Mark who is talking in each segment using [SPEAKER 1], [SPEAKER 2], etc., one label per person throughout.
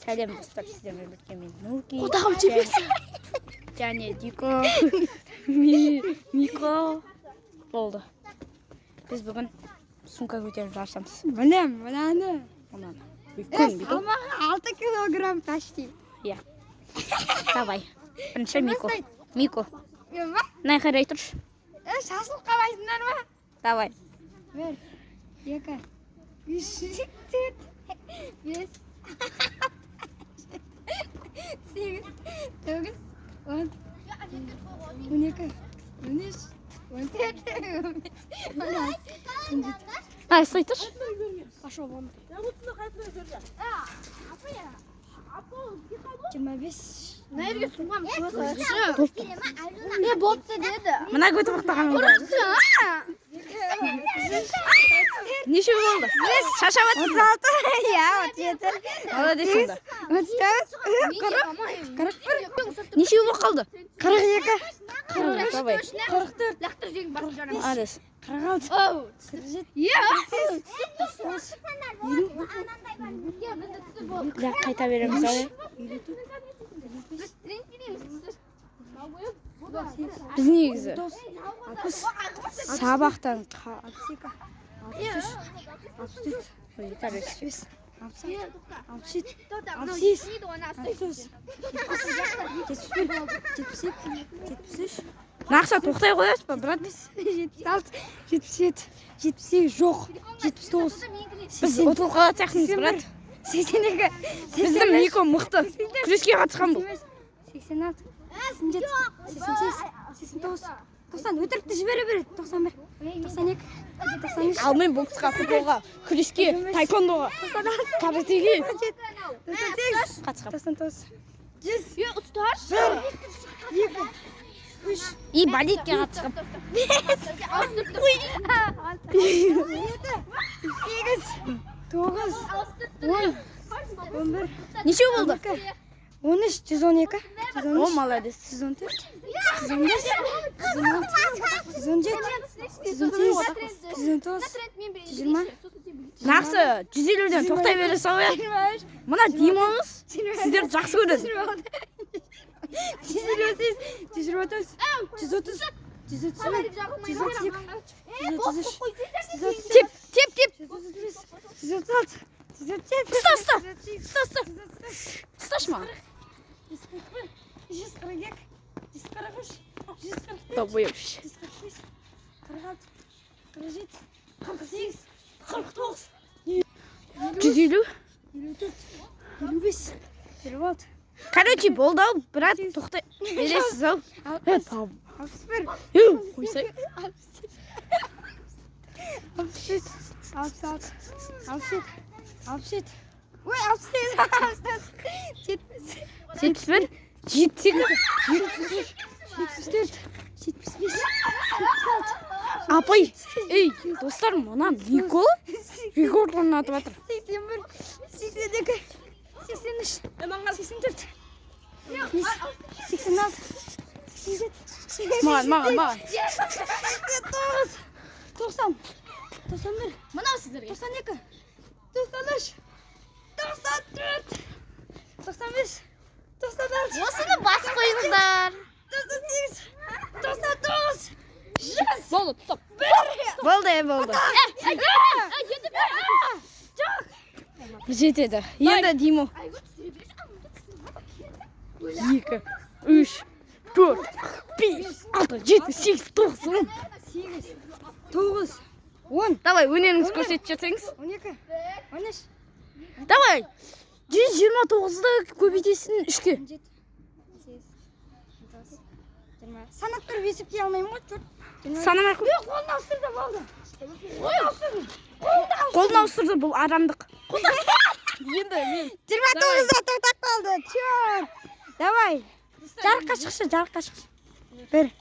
[SPEAKER 1] Сәлем достар, сіздермен бірге мен Нурки.
[SPEAKER 2] Құдағым жебесі.
[SPEAKER 1] Және Дико. Мико. Болды. Біз бүгін сумка көтеріп жарысамыз.
[SPEAKER 2] Мынаны.
[SPEAKER 1] Үлкен Мико.
[SPEAKER 2] Салмағы 6 килограмм почти.
[SPEAKER 1] Иә. Давай. Бірінші Мико. Най қарай тұршы.
[SPEAKER 2] Шашылып қалайсыңдар ма?
[SPEAKER 1] Давай.
[SPEAKER 2] 1, 2, 3, 4, 5, 8, 9, 10, 12, 13, 14, 15, 16.
[SPEAKER 1] Ай, стой тұршы.
[SPEAKER 2] Пошел вон. 25.
[SPEAKER 3] Nereye sunmam?
[SPEAKER 2] Ne botsa dedi.
[SPEAKER 1] Мына көтіп ақтаған олар. Неше болды? Шашап атсыз.
[SPEAKER 2] 36. Ya 37.
[SPEAKER 1] Молодец сонда.
[SPEAKER 2] 39. 41.
[SPEAKER 1] Неше болып қалды?
[SPEAKER 2] 42.
[SPEAKER 1] Давай.
[SPEAKER 2] 44.
[SPEAKER 3] Лақтыр жең басып жарам.
[SPEAKER 1] Арыс.
[SPEAKER 2] 46.
[SPEAKER 3] Оу.
[SPEAKER 2] 47.
[SPEAKER 1] Да, қайта береміз ау. Біз негізі сабақтан
[SPEAKER 2] 62. 63. 65. 67. 73.
[SPEAKER 1] Нақша тоқтай қоясыз ба, брат?
[SPEAKER 2] 76, 77, 78 жоқ, 79,
[SPEAKER 1] Біз ұтылып қалатын сияқтымыз, брат.
[SPEAKER 2] 82,
[SPEAKER 1] Біздің Мико мықты. Күреске қатысқан бұл.
[SPEAKER 2] 86, 87, 88, 89, 90, өтірікті жібере береді, 91, 92, 93,
[SPEAKER 1] Ал мен боксқа, футболға, күреске, тайкондоға, каратэге
[SPEAKER 2] 98,
[SPEAKER 1] қатысқам.
[SPEAKER 2] 99, 100,
[SPEAKER 3] Ұстар.
[SPEAKER 2] 1, 2, 3,
[SPEAKER 1] И балетке қатысқам.
[SPEAKER 2] 8, 11,
[SPEAKER 1] Неше болды?
[SPEAKER 2] 13, 112,
[SPEAKER 1] О, молодец.
[SPEAKER 2] 114, 115, 116, 117, 118, 119, 120,
[SPEAKER 1] Жақсы, 150-ден тоқтай бере сау я.
[SPEAKER 2] 23,
[SPEAKER 1] Мына Димамыз сіздерді жақсы көреді.
[SPEAKER 2] 128, 129, 130, 131, 132, 133,
[SPEAKER 1] Теп.
[SPEAKER 2] 136, 137,
[SPEAKER 1] Ұста. Ұсташы маған.
[SPEAKER 2] 141, 142, 143,
[SPEAKER 1] Тобой.
[SPEAKER 2] 145, 46, 47, 48, 49,
[SPEAKER 1] 150.
[SPEAKER 2] 54, 55, 56,
[SPEAKER 1] Короче, болды ау, брат, тоқтай бересіз ау.
[SPEAKER 2] 61,
[SPEAKER 1] Қойсай.
[SPEAKER 2] 65, 66, 67, 67, ой, 68, 70,
[SPEAKER 1] 71, 78.
[SPEAKER 2] 74, 75,
[SPEAKER 1] Апай, ей, достар, мына Мико рекорд орнатып жатыр.
[SPEAKER 2] 81, 82, 83, 84, 86, 87,
[SPEAKER 1] Маған.
[SPEAKER 2] 90, 91,
[SPEAKER 3] Мынау сіздерге.
[SPEAKER 2] 92, 93, 94, 95, 96,
[SPEAKER 3] Осыны басып қойыңыздар.
[SPEAKER 2] 98, 99, 100.
[SPEAKER 1] Болды, топ. Болды. Жетеді. Енді Димо. 2, 3, 4, 5, 6, 7, 8, 9, 10.
[SPEAKER 2] 9, 10,
[SPEAKER 1] Давай, өнеріңіз көрсетіп жатсаңыз.
[SPEAKER 2] 12, 13,
[SPEAKER 1] Давай. 129-ды көбейтесің 3-ке.
[SPEAKER 2] 17, 18, 19, 20. Санап тұрып есептей алмаймын ғой, жұрт.
[SPEAKER 1] Санамай қой.
[SPEAKER 2] Қолын ауыстырды, болды.
[SPEAKER 1] Қолын ауыстырды, бұл арамдық. Енді мен
[SPEAKER 2] 29-да тоқтап қалды, чёрт. Давай. Жарыққа шықшы. 1.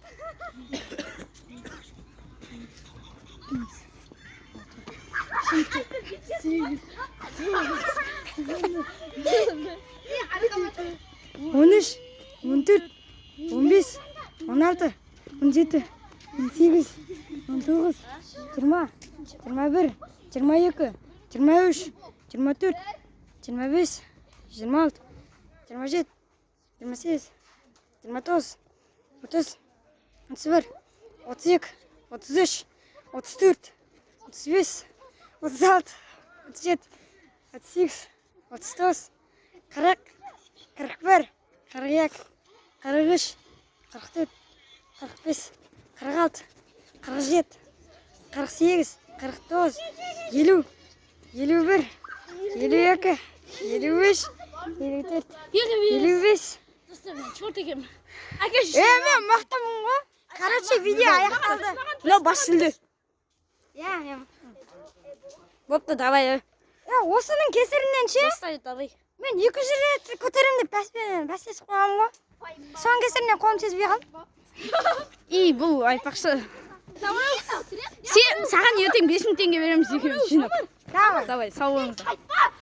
[SPEAKER 2] Он үш, 14, 15, 16, 17, 18, 19, 20, 21, 22, 23, 24, 25, 26, 27, 28, 29, 30, 31, 32, 33, 34, 35, 36, 37, 38, 39, 40, 41, 42, 43, 44, 45, 46, 47, 48, 49, 50, 51, 52, 53, 54, 55.
[SPEAKER 1] Dostlar ben çok tekim.
[SPEAKER 2] Men maqtaman ғой. Короче, video аяқталды.
[SPEAKER 1] Мынау бас жүлде.
[SPEAKER 2] Я.
[SPEAKER 1] Бопты, давай.
[SPEAKER 2] Я осының кесірінен ше,
[SPEAKER 1] Достай, давай.
[SPEAKER 2] мен 200 рет көтерем деп бәстесіп қойғам ғой. Соның кесірінен қолым сезбей қалды.
[SPEAKER 1] И бұл айтпақшы. Саған ертең 5000 теңге береміз екеуміз жинап.
[SPEAKER 2] Давай.
[SPEAKER 1] Давай, сау болыңыздар.